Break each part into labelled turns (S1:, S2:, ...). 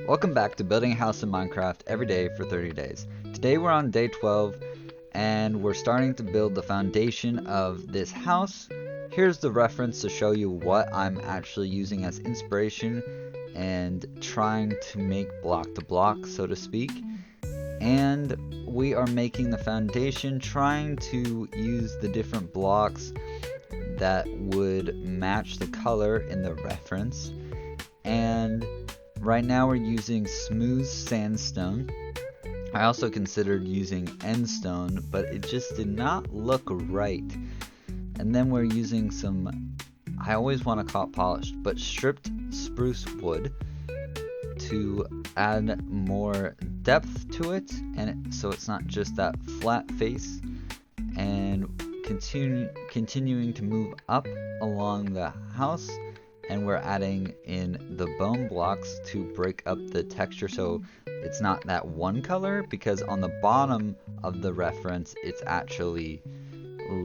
S1: Welcome back to building a house in Minecraft every day for 30 days. Today we're on day 12 and we're starting to build the foundation of this house. Here's the reference to show you what I'm actually using as inspiration and trying to make block to block, so to speak. And we are making the foundation, trying to use the different blocks that would match the color in the reference. And right now we're using smooth sandstone. I also considered using endstone, but it just did not look right. And then we're using some, I always want to call it polished, but stripped spruce wood to add more depth to it, and so it's not just that flat face. And continuing to move up along the house, and we're adding in the bone blocks to break up the texture so it's not that one color, because on the bottom of the reference it's actually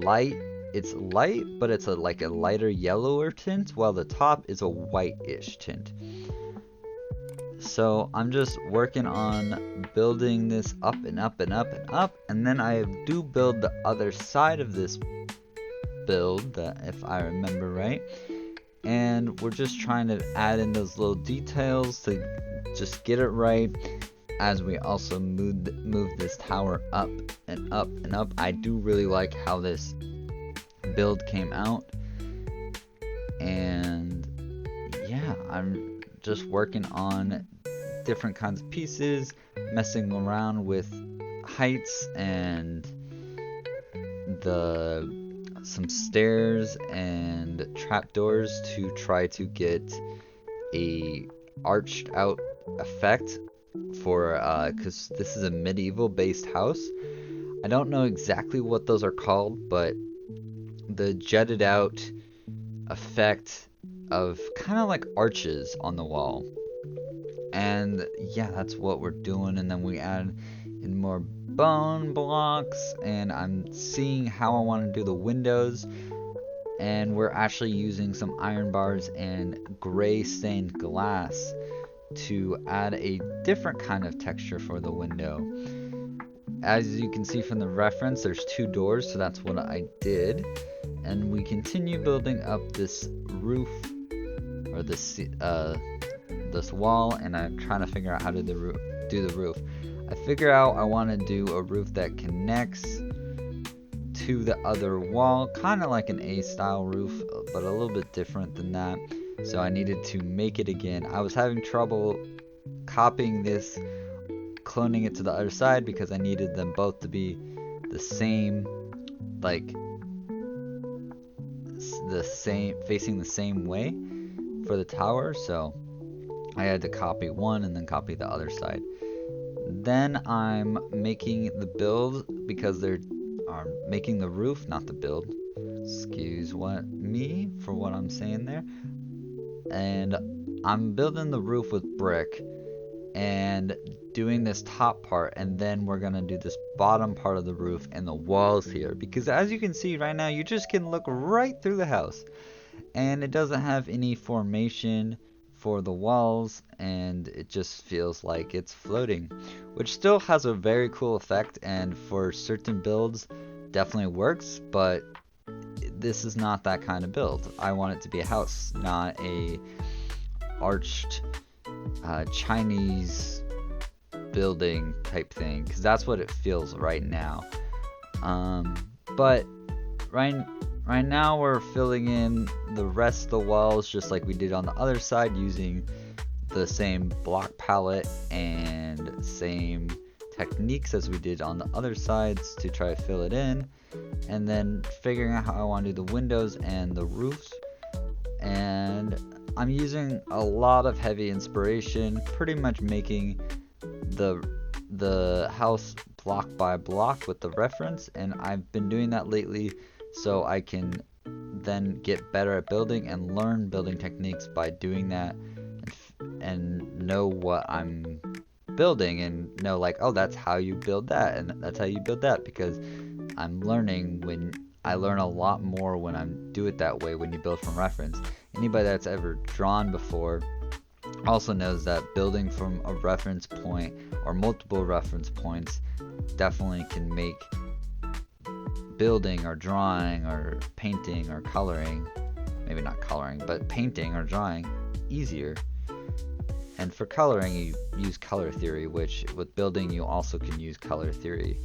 S1: light. It's light, but it's like a lighter yellower tint, while the top is a whitish tint. So I'm just working on building this up and up and up and up, and then I do build the other side of this build, if I remember right. And we're just trying to add in those little details to just get it right, as we also move this tower up and up and up. I do really like how this build came out, and yeah, I'm just working on different kinds of pieces, messing around with heights and some stairs and trapdoors to try to get a arched out effect for because this is a medieval based house. I don't know exactly what those are called, but the jetted out effect of kind of like arches on the wall. And yeah, that's what we're doing. And then we add in more bone blocks, and I'm seeing how I want to do the windows. And we're actually using some iron bars and gray stained glass to add a different kind of texture for the window. As you can see from the reference, there's two doors, so that's what I did. And we continue building up this roof, or this wall, and I'm trying to figure out how to do the roof. I figure out I want to do a roof that connects to the other wall, kind of like an A-style roof, but a little bit different than that. So I needed to make it again. I was having trouble copying this, cloning it to the other side, because I needed them both to be the same, like facing the same way for the tower. So I had to copy one and then copy the other side. Then I'm making the build, because they're making the roof, not the build. Excuse me for what I'm saying there. And I'm building the roof with brick and doing this top part, and then we're gonna do this bottom part of the roof and the walls here, because as you can see right now, you just can look right through the house, and it doesn't have any formation for the walls, and it just feels like it's floating, which still has a very cool effect, and for certain builds definitely works, but this is not that kind of build. I want it to be a house, not a arched Chinese building type thing, because that's what it feels right now. But right now we're filling in the rest of the walls just like we did on the other side, using the same block palette and same techniques as we did on the other sides to try to fill it in, and then figuring out how I want to do the windows and the roofs. And I'm using a lot of heavy inspiration, pretty much making the house block by block with the reference, and I've been doing that lately so I can then get better at building and learn building techniques by doing that, and know what I'm building, and know like, oh, that's how you build that, and that's how you build that, because I'm learning. When I learn a lot more when I do it that way, when you build from reference. Anybody that's ever drawn before also knows that building from a reference point or multiple reference points definitely can make building or drawing or painting or coloring, maybe not coloring, but painting or drawing easier. And for coloring, you use color theory, which with building, you also can use color theory.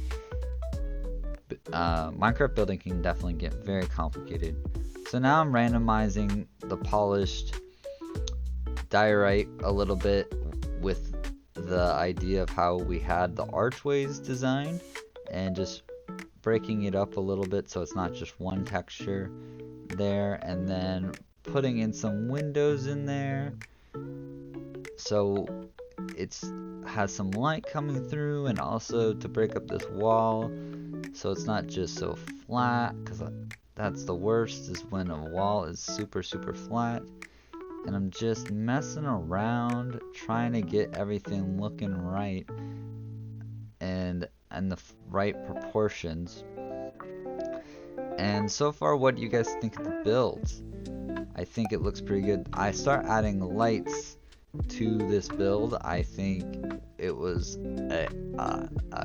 S1: Minecraft building can definitely get very complicated. So now I'm randomizing the polished diorite a little bit with the idea of how we had the archways designed, and just breaking it up a little bit so it's not just one texture there, and then putting in some windows in there so it has some light coming through, and also to break up this wall so it's not just so flat, because that's the worst, is when a wall is super flat. And I'm just messing around trying to get everything looking right and the right proportions. And so far, what do you guys think of the build? I think it looks pretty good. I start adding lights to this build. I think it was a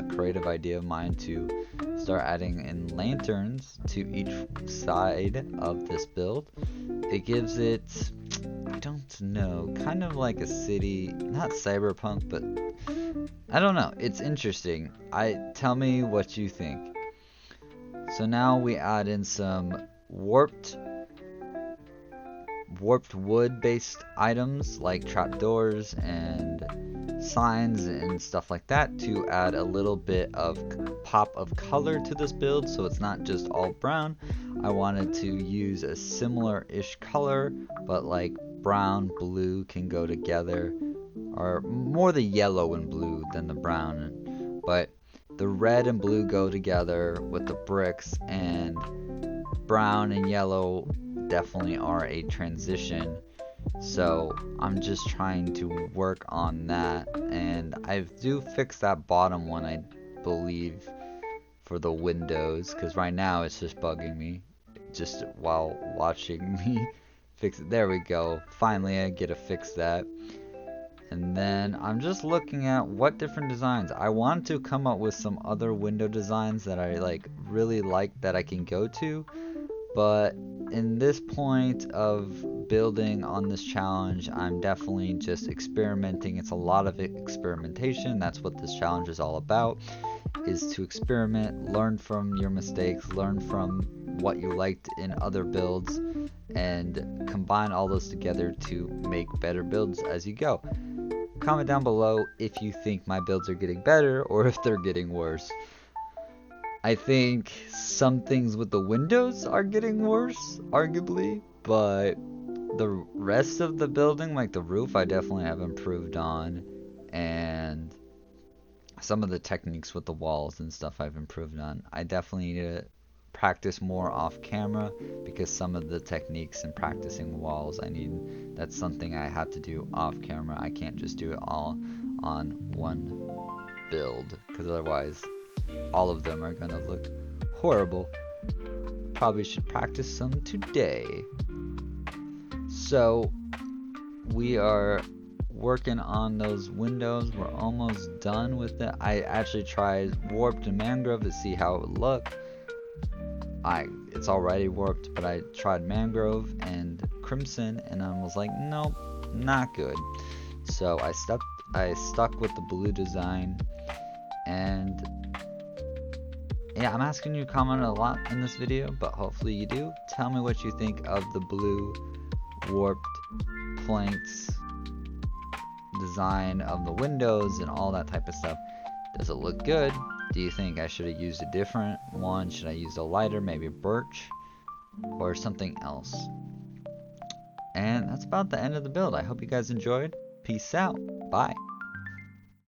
S1: creative idea of mine to start adding in lanterns to each side of this build. It gives it, I don't know, kind of like a city, not cyberpunk, but I don't know. It's interesting. Tell me what you think. So now we add in some warped wood based items like trapdoors and signs and stuff like that to add a little bit of pop of color to this build, so it's not just all brown. I wanted to use a similar-ish color, but like brown, blue can go together, or more the yellow and blue than the brown, but the red and blue go together with the bricks, and brown and yellow definitely are a transition. So I'm just trying to work on that, and I do fix that bottom one, I believe, for the windows, because right now it's just bugging me just while watching me fix it. There we go. Finally I get to fix that. And then I'm just looking at what different designs. I want to come up with some other window designs that I really like that I can go to. But in this point of building on this challenge, I'm definitely just experimenting. It's a lot of experimentation. That's what this challenge is all about, is to experiment, learn from your mistakes, learn from what you liked in other builds, and combine all those together to make better builds as you go. Comment down below if you think my builds are getting better or if they're getting worse. I think some things with the windows are getting worse, arguably, but the rest of the building, like the roof, I definitely have improved on, and some of the techniques with the walls and stuff I've improved on. I definitely need to practice more off camera, because some of the techniques and practicing walls, that's something I have to do off camera. I can't just do it all on one build, because otherwise all of them are gonna look horrible. Probably should practice some today. So we are working on those windows. We're almost done with it. I actually tried warped and mangrove to see how it would look. It's already warped, but I tried mangrove and crimson, and I was like, nope, not good. So I stuck with the blue design. And yeah, I'm asking you to comment a lot in this video, but hopefully you do. Tell me what you think of the blue warped planks design of the windows and all that type of stuff. Does it look good? Do you think I should have used a different one? Should I use a lighter, maybe birch, or something else? And that's about the end of the build. I hope you guys enjoyed. Peace out. Bye.